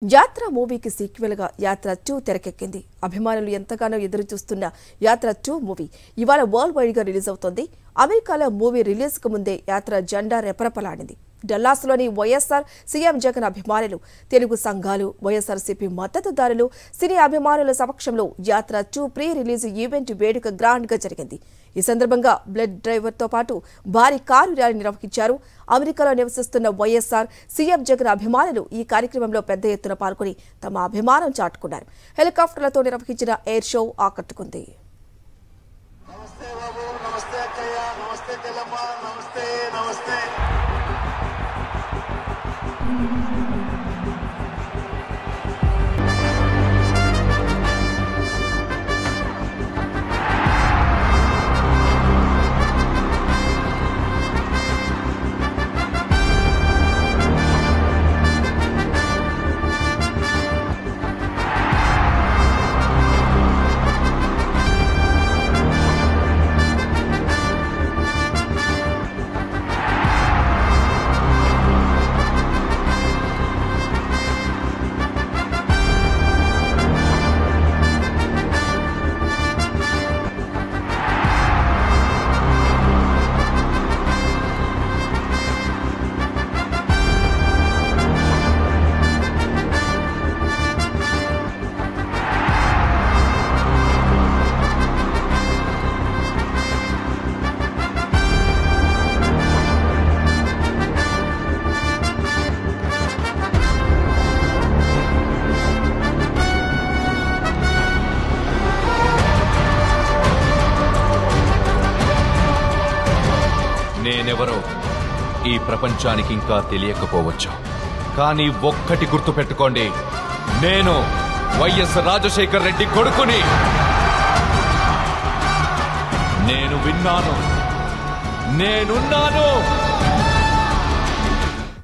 యాత్ర మూవీకి సీక్వెల్ గా యాత్ర 2 తెరకెక్కింది. అభిమానులు ఎంతగానో ఎదురు చూస్తున్న యాత్ర 2 మూవీ ఇవాళ వరల్డ్ వైడ్ గా రిలీజ్ అవుతోంది. అమెరికాలో మూవీ రిలీజ్ కు ముందే యాత్ర జెండా రెపరెపలాడింది. డల్లాస్లోని వైఎస్ఆర్ సీఎం జగన్ అభిమానులు, తెలుగు సంఘాలు, వైఎస్ఆర్సీపీ మద్దతుదారులు, సినీ అభిమానుల సమక్షంలో యాత్ర 2 ప్రీ రిలీజ్ ఈవెంట్ వేడుక గ్రాండ్ గా జరిగింది. ఈ సందర్భంగా బ్లడ్ డ్రైవర్ తో పాటు భారీ కారు ర్యాలీ నిర్వహించారు. అమెరికాలో నివసిస్తున్న వైఎస్ఆర్ సీఎం జగన్ అభిమానులు ఈ కార్యక్రమంలో పెద్ద ఎత్తున పాల్గొని తమ అభిమానం చాటుకున్నారు. హెలికాప్టర్లతో నిర్వహించిన ఎయిర్ షో ఆకట్టుకుంది. నేనెవరో ఈ ప్రపంచానికి ఇంకా తెలియకపోవచ్చు, కానీ ఒక్కటి గుర్తు పెట్టుకోండి, నేను వైఎస్ రాజశేఖర్ రెడ్డి కొడుకుని. నేను విన్నాను, నేనున్నాను.